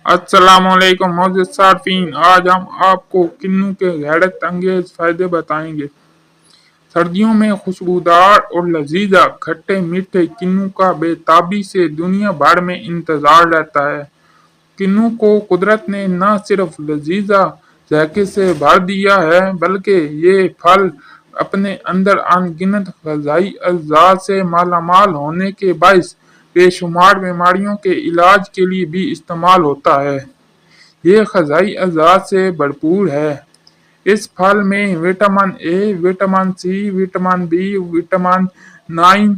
अस्सलाम वालेकुम मोअज़्ज़िज़ सारफीन, आज हम आपको किन्नू के हैरत अंगेज फायदे बताएंगे। सर्दियों में खुशबूदार और लजीजा खट्टे मीठे किन्नू का बेताबी से दुनिया भर में इंतजार रहता है। किन्नू को कुदरत ने न सिर्फ लजीजा जायके से भर दिया है, बल्कि ये फल अपने अंदर अनगिनत ग़िज़ाई अज्जा से मालामाल होने के बाइस बेशुमार बीमारियों के इलाज के लिए भी इस्तेमाल होता है। ये ग़िज़ाई अज्जा से भरपूर है। इस फल में vitamin A, vitamin C, vitamin B, vitamin 9,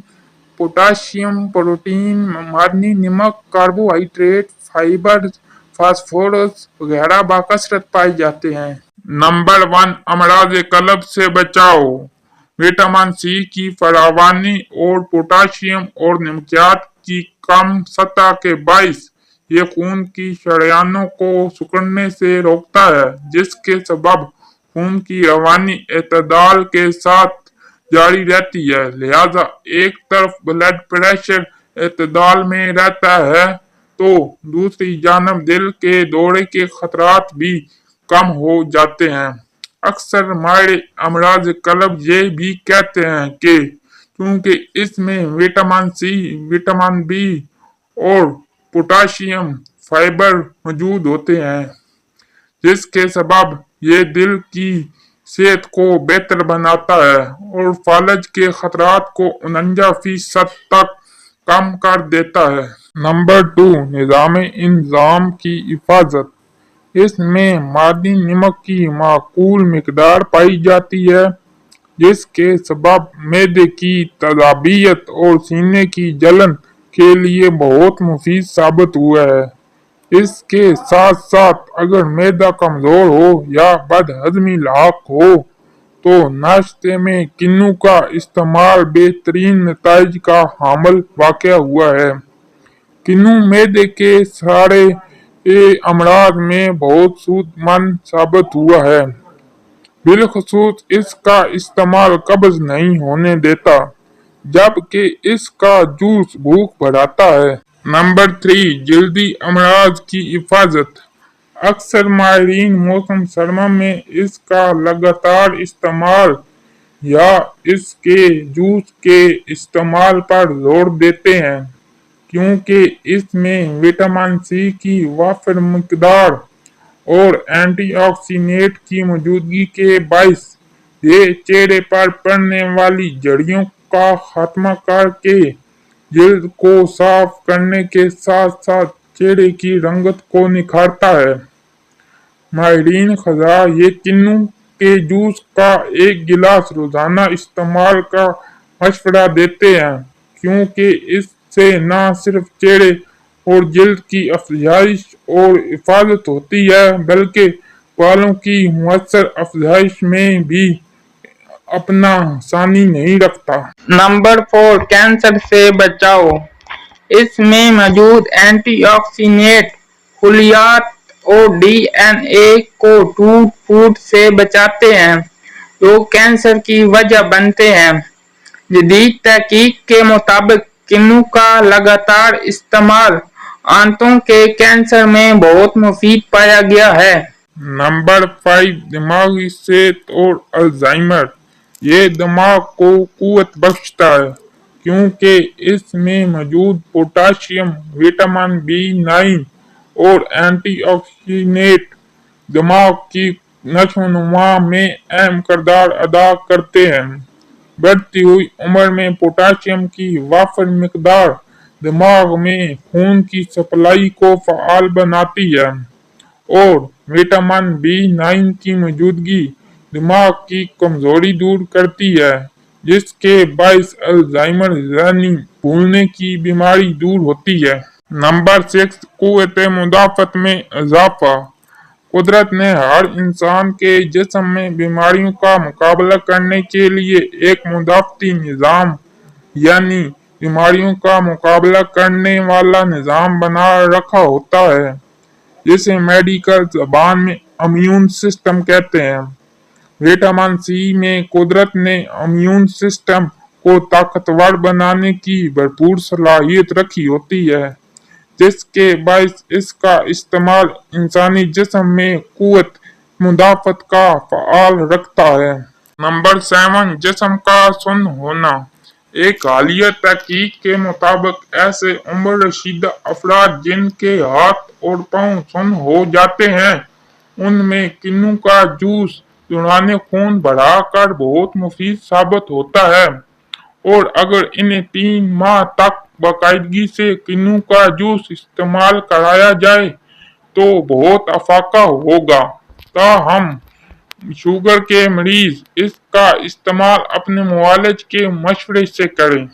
potassium, protein, मादनी नमक, कार्बोहाइड्रेट, फाइबर, फास्फोरस वगैरह बाकसरत पाए जाते हैं। नंबर 1, अमराज कल्ब से बचाओ। विटामिन सी की फरावानी और पोटाशियम और नमकियात की कम सतह के बाइस ये खून की शरेयानों को सिकुड़ने से रोकता है, जिसके सबब खून की रवानी एतदाल के साथ जारी रहती है। लिहाजा एक तरफ ब्लड प्रेशर एतदाल में रहता है तो दूसरी जानब दिल के दौरे के खतरात भी कम हो जाते हैं। अक्सर माहिर अमराज कल्ब ये भी कहते हैं कि क्योंकि इसमें विटामिन सी, विटामिन बी और पोटाशियम, फाइबर मौजूद होते हैं, जिसके सबब ये दिल की सेहत को बेहतर बनाता है और फालज के खतरात को 49% तक कम कर देता है। नंबर 2, निज़ाम इंजाम की हिफाजत। इसमें मादी नमक की माकूल मिकदार पाई जाती है, जिसके सबब मैदे की तजाबियत और सीने की जलन के लिए बहुत मुफीद साबित हुआ है। इसके साथ साथ अगर मैदा कमजोर हो या बदहजमी लाक हो तो नाश्ते में किन्नू का इस्तेमाल बेहतरीन नताइज का हामिल वाक़या हुआ है। किन्नू मैदे के सारे अमराज में बहुत सूदमंद साबित हुआ है, बिलखसूस इसका इस्तेमाल कब्ज नहीं होने देता, जबकि इसका जूस भूख बढ़ाता है। नंबर 3, जल्दी अमराज की हिफाजत। अक्सर माहिरीन मौसम सरमा में इसका लगातार इस्तेमाल या इसके जूस के इस्तेमाल पर जोर देते हैं, क्योंकि इसमें विटामिन सी की वाफिर मिकदार और एंटीऑक्सीडेंट की मौजूदगी के बाइस ये चेहरे पर पड़ने वाली झुर्रियों का खात्मा करके जिल्द को साफ करने के साथ साथ चेहरे की रंगत को निखारता है। माहिरीन ग़िज़ा ये किन्नू के जूस का एक गिलास रोजाना इस्तेमाल का मशवरा देते हैं, क्योंकि इससे न सिर्फ चेहरे और जिल्द की अफजाइश और हिफाजत होती है, बल्कि बालों की मुअस्सर अफजाइश में भी अपना सानी नहीं रखता। नंबर 4, कैंसर से बचाओ। इसमें मौजूद एंटीऑक्सीडेंट खुलियात और डीएनए को टूट फूट से बचाते हैं, जो कैंसर की वजह बनते हैं। जदीद तहकीक के मुताबिक किन्नू का लगातार इस्तेमाल आंतों के कैंसर में बहुत मुफीद पाया गया है। नंबर 5, दिमागी सेहत और अल्जाइमर। ये दिमाग को कुव्वत बख्शता है, क्योंकि इसमें मौजूद पोटाशियम, विटामिन B9 और एंटीऑक्सीडेंट दिमाग की नशोनुमा में अहम किरदार अदा करते हैं। बढ़ती हुई उम्र में पोटाशियम की वाफिर मिकदार दिमाग में खून की सप्लाई को फ़आल बनाती है और विटामिन B9 की मौजूदगी दिमाग की कमजोरी दूर करती है, जिसके बाइस अल्जाइमर ज़हनी भूलने की बीमारी दूर होती है। नंबर 6, कुव्वत मुदाफ़त में इजाफा। कुदरत ने हर इंसान के जिस्म में बीमारियों का मुकाबला करने के लिए एक मुदाफ़ती निज़ाम यानी बीमारियों का मुकाबला करने वाला निज़ाम बना रखा होता है, जिसे मेडिकल ज़बान में इम्यून सिस्टम कहते हैं। विटामिन सी में कुदरत ने इम्यून सिस्टम को ताकतवर बनाने की भरपूर सलाहियत रखी होती है, जिसके बायस इसका इस्तेमाल इंसानी जिस्म में कुव्वत मुदाफ़त का फ़आल रखता है। नंबर 7, जिस्म का सुन्न होना। एक हालिया तहकीक के मुताबिक ऐसे उम्र रशीदा अफराद जिनके हाथ और पाँव सुन्न हो जाते हैं, उनमें किन्नू का जूस दौरान खून बढ़ाकर बहुत मुफीद साबित होता है, और अगर इन्हें 3 माह तक बाकायदगी से किन्नू का जूस इस्तेमाल कराया जाए तो बहुत अफाका होगा। ताहम शुगर के मरीज इसका इस्तेमाल अपने मुआलिज के मशवरे से करें।